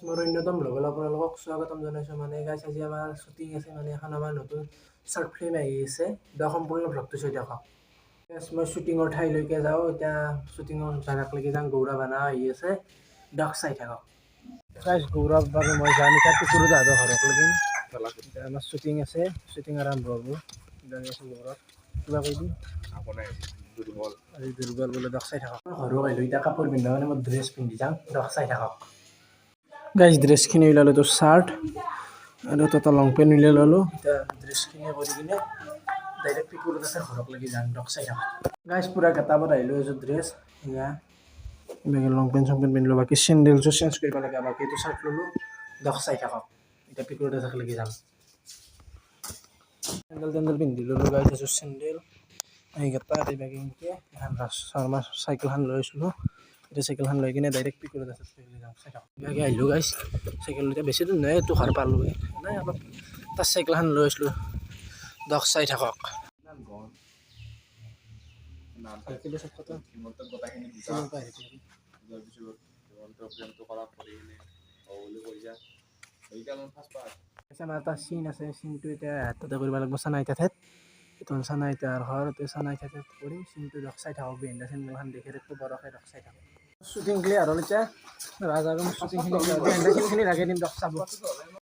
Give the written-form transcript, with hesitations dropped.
মোৰ অন্যতম ব্লগত আপোনালোকক স্বাগতম জনাইছোঁ। মানে গাইছ আজি আমাৰ শ্বুটিং আছে, মানে এখন আমাৰ নতুন শ্বৰ্ট ফিল্ম আহি আছে। সম্পূৰ্ণ ব্লগটো চাই থাকক। মই শ্বুটিঙৰ ঠাইলৈকে যাওঁ, এতিয়া শ্বুটিঙৰ জাগালৈকে যাওঁ। গৌৰৱ আনা আহি আছে, দক চাই থাকক। গাইছ গৌৰৱ বাৰু মই যাম এতিয়া কুকুৰো তাহাঁতৰ ঘৰত লাগিম। এতিয়া আমাৰ শ্বুটিং আছে, শ্বুটিং আৰম্ভ হ'ব। জানি আছোঁ গৌৰৱ কিবা কৈ দিম আজি দুৰ্বল বোলে, দক চাই থাকক। ঘৰো আহিলোঁ, এতিয়া কাপোৰ পিন্ধা মানে মই ড্ৰেছ পিন্ধি যাম, দক চাই থাকক। গাইজ ড্ৰেছখিনি ওলালোঁ, তোৰ চাৰ্ট আৰু এটা লং পেণ্ট উলিয়াই ল'লোঁ। এতিয়া ড্ৰেছখিনি কৰি কিনে ডাইৰেক্ট পিকুৰ আছে ঘৰক লাগি যাম, দক চাই থাকক। গাইজ পূৰা গেটাপত আহিলোঁ, এযোৰ ড্ৰেছ এয়া লং পেণ্ট চং পেণ্ট পিন্ধিলোঁ। বাকী চেণ্ডেলযোৰ চেঞ্জ কৰিব লাগে, বাকী এইটো চাৰ্ট ল'লোঁ, দক চাই থাকক। এতিয়া পিকুৰ আছে লাগি যাম। চেণ্ডেল টেণ্ডেল পিন্ধি ল'লোঁ গাইজ, এযোৰ চেণ্ডেল এইকেইটা বাকী এনেকৈ এখন চাইকেলখন লৈ আছিলোঁ। এতিয়া চাইকেলখন লৈ কিনে ডাইৰেক্ট পিকুৰ আছে যাম, চাই থাকক। বাকী আহিলোঁ গাইজ, চাইকেল এতিয়া বেছি দূৰ নহয়, এইটো ঘৰ পালোঁ নাই অলপ। তাৰ চাইকেলখন লৈ আছিলোঁ, দক চাই থাকক। আমাৰ এটা চিন আছে, চিনটো এতিয়া তাতে কৰিব লাগিব চানাই ঠাইত। এইটো চানাই তাৰ ঘৰ, চানাই ঠাইত কৰিম। চিনটো দক চাই থাকক, বিহাইণ্ড চিনখন দেখি বৰকে দক চাই থাকক। শ্বুটিং ক্লিয়াৰ হ'ল, এতিয়া ৰাজ আৰু শ্বুটিংখিনি বিহাইণ্ড চিনখিনি ৰাখি দিম, দক চাব।